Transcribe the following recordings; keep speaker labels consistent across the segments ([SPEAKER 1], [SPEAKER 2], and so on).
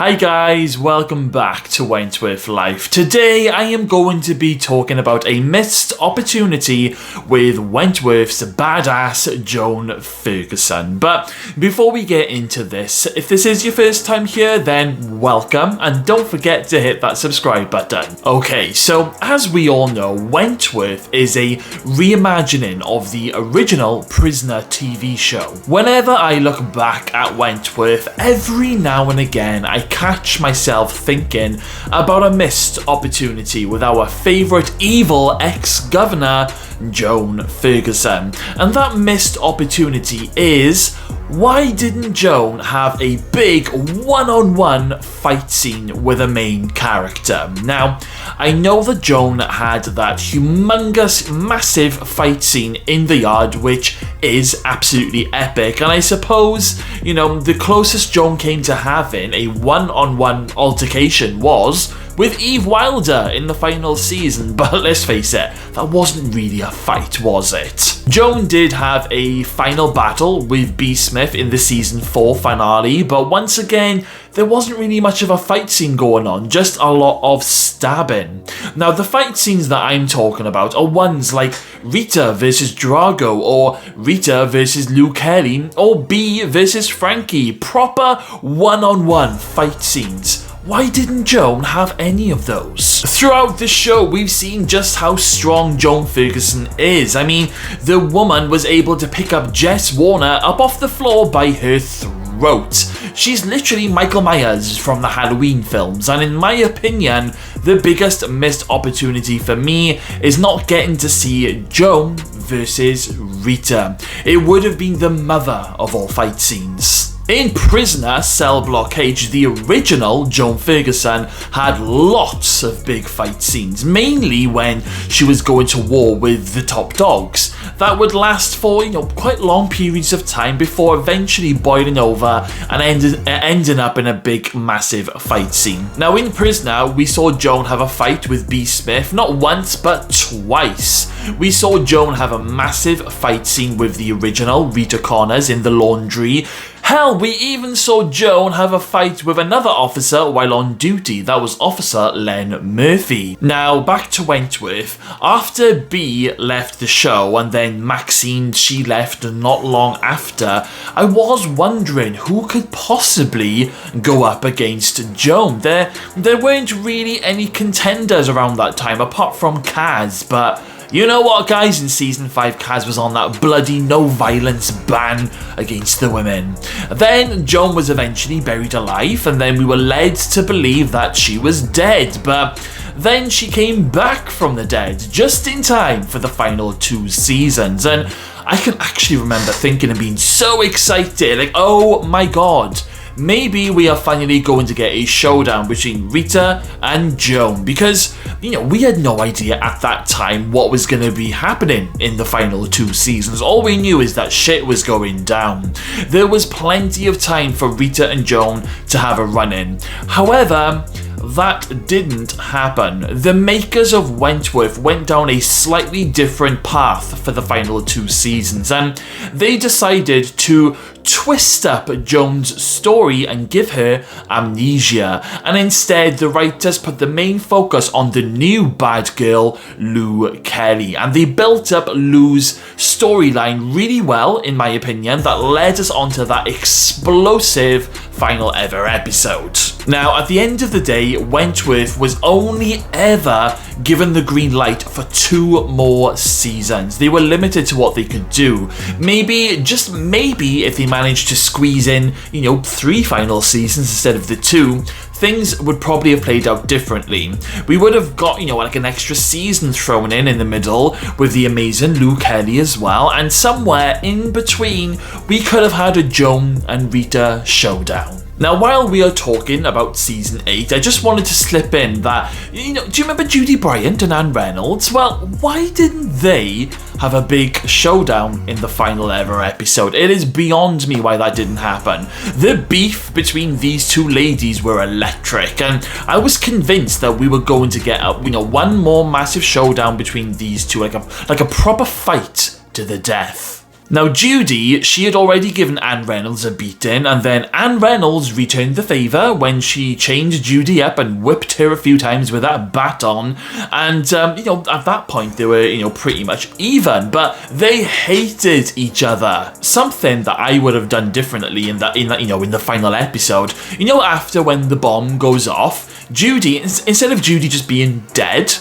[SPEAKER 1] Hi guys, welcome back to Wentworth Life. Today I am going to be talking about a missed opportunity with Wentworth's badass Joan Ferguson. But before we get into this, if this is your first time here, then welcome, and don't forget to hit that subscribe button. Okay, so as we all know, Wentworth is a reimagining of the original Prisoner TV show. Whenever I look back at Wentworth, every now and again I catch myself thinking about a missed opportunity with our favourite evil ex-governor, Joan Ferguson. And that missed opportunity is, why didn't Joan have a big one-on-one fight scene with a main character? Now, I know that Joan had that humongous, massive fight scene in the yard, which is absolutely epic, and I suppose, you know, the closest Joan came to having a one-on-one altercation was with Eve Wilder in the final season, but let's face it, that wasn't really a fight, was it? Joan did have a final battle with B. Smith in the season 4 finale, but once again, there wasn't really much of a fight scene going on, just a lot of stabbing. Now, the fight scenes that I'm talking about are ones like Rita versus Drago, or Rita versus Lou Kelly, or B versus Frankie. Proper one-on-one fight scenes. Why didn't Joan have any of those? Throughout the show, we've seen just how strong Joan Ferguson is. I mean, the woman was able to pick up Jess Warner up off the floor by her throat. She's literally Michael Myers from the Halloween films, and in my opinion, the biggest missed opportunity for me is not getting to see Joan versus Rita. It would have been the mother of all fight scenes. In Prisoner Cell Block H, the original Joan Ferguson had lots of big fight scenes, mainly when she was going to war with the top dogs. That would last for, quite long periods of time before eventually boiling over and ending up in a big, massive fight scene. Now, in Prisoner, we saw Joan have a fight with B. Smith, not once, but twice. We saw Joan have a massive fight scene with the original Rita Connors in the laundry. Hell, we even saw Joan have a fight with another officer while on duty. That was Officer Len Murphy. Now, back to Wentworth. After B left the show and then Maxine, she left not long after, I was wondering who could possibly go up against Joan. There weren't really any contenders around that time apart from CRAIGz, but you know what, guys? In season 5, CRAIGz was on that bloody no violence ban against the women. Then Joan was eventually buried alive, and then we were led to believe that she was dead, but then she came back from the dead just in time for the final 2 seasons, and I can actually remember thinking and being so excited, like, oh my god, maybe we are finally going to get a showdown between Rita and Joan, because, we had no idea at that time what was going to be happening in the final 2 seasons. All we knew is that shit was going down. There was plenty of time for Rita and Joan to have a run-in. However, that didn't happen. The makers of Wentworth went down a slightly different path for the final 2 seasons, and they decided to twist up Joan's story and give her amnesia, and instead the writers put the main focus on the new bad girl, Lou Kelly, and they built up Lou's storyline really well, in my opinion, that led us onto that explosive final ever episode. Now, at the end of the day, Wentworth was only ever given the green light for 2 more seasons. They were limited to what they could do. Maybe, just maybe, if they managed to squeeze in, 3 final seasons instead of the 2, things would probably have played out differently. We would have got, like an extra season thrown in the middle with the amazing Lou Kelly as well, and somewhere in between, we could have had a Joan and Rita showdown. Now, while we are talking about season 8, I just wanted to slip in that, do you remember Judy Bryant and Anne Reynolds? Well, why didn't they have a big showdown in the final ever episode? It is beyond me why that didn't happen. The beef between these 2 ladies were electric, and I was convinced that we were going to get one more massive showdown between these 2, like a proper fight to the death. Now Judy, she had already given Anne Reynolds a beating, and then Anne Reynolds returned the favour when she chained Judy up and whipped her a few times with that baton, and at that point they were pretty much even, but they hated each other. Something that I would have done differently in the final episode, after when the bomb goes off, Judy, instead of Judy just being dead,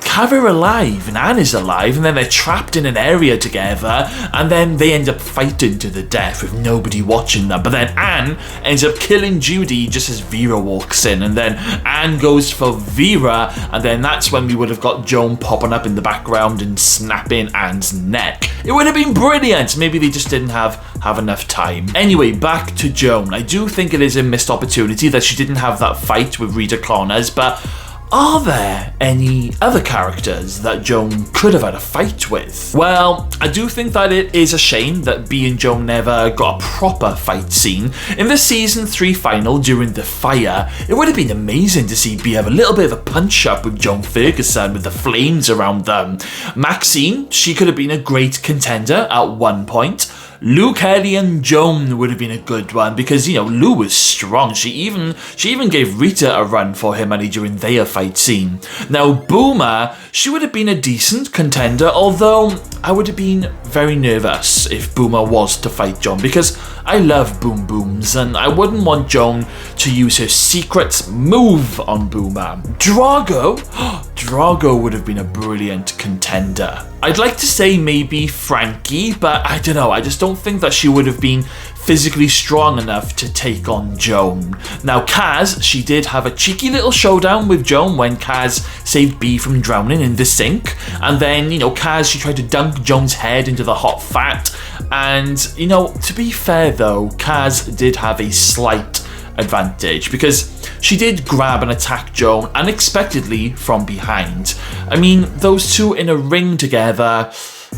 [SPEAKER 1] have her alive, and Anne is alive, and then they're trapped in an area together, and then they end up fighting to the death with nobody watching them. But then Anne ends up killing Judy just as Vera walks in, and then Anne goes for Vera, and then that's when we would have got Joan popping up in the background and snapping Anne's neck. It would have been brilliant. Maybe they just didn't have enough time. Anyway, back to Joan. I do think it is a missed opportunity that she didn't have that fight with Rita Connors, but are there any other characters that Joan could have had a fight with? Well, I do think that it is a shame that Bea and Joan never got a proper fight scene. In the season 3 final during the fire, it would have been amazing to see Bea have a little bit of a punch-up with Joan Ferguson with the flames around them. Maxine, she could have been a great contender at one point. Lou Kelly and Joan would have been a good one because, Lou was strong. She even gave Rita a run for her money during their fight scene. Now, Boomer, she would have been a decent contender, although I would have been very nervous if Boomer was to fight Joan because I love Boom Booms and I wouldn't want Joan to use her secret move on Boomer. Drago? Drago would have been a brilliant contender. I'd like to say maybe Frankie, but I don't know, I just don't think that she would have been physically strong enough to take on Joan. Now Kaz, she did have a cheeky little showdown with Joan when Kaz saved Bea from drowning in the sink, and then, Kaz, she tried to dunk Joan's head into the hot fat, and, to be fair though, Kaz did have a slight advantage because she did grab and attack Joan unexpectedly from behind. I mean, those two in a ring together,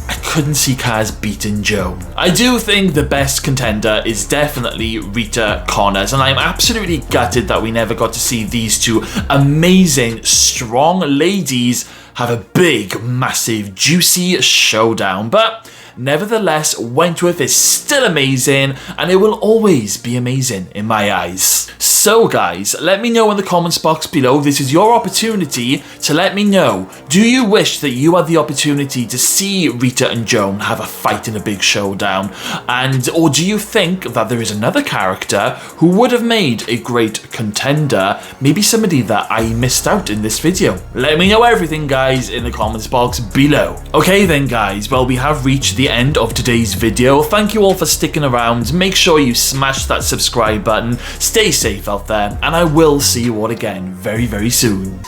[SPEAKER 1] I couldn't see Kaz beating Joan. I do think the best contender is definitely Rita Connors, and I'm absolutely gutted that we never got to see these two amazing, strong ladies have a big, massive, juicy showdown. But nevertheless, Wentworth is still amazing, and it will always be amazing in my eyes. So guys, let me know in the comments box below. This is your opportunity to let me know. Do you wish that you had the opportunity to see Rita and Joan have a fight in a big showdown? Or do you think that there is another character who would have made a great contender? Maybe somebody that I missed out in this video. Let me know everything, guys, in the comments box below. Okay then, guys, well, we have reached the end of today's video. Thank you all for sticking around. Make sure you smash that subscribe button. Stay safe out there, and I will see you all again very, very soon.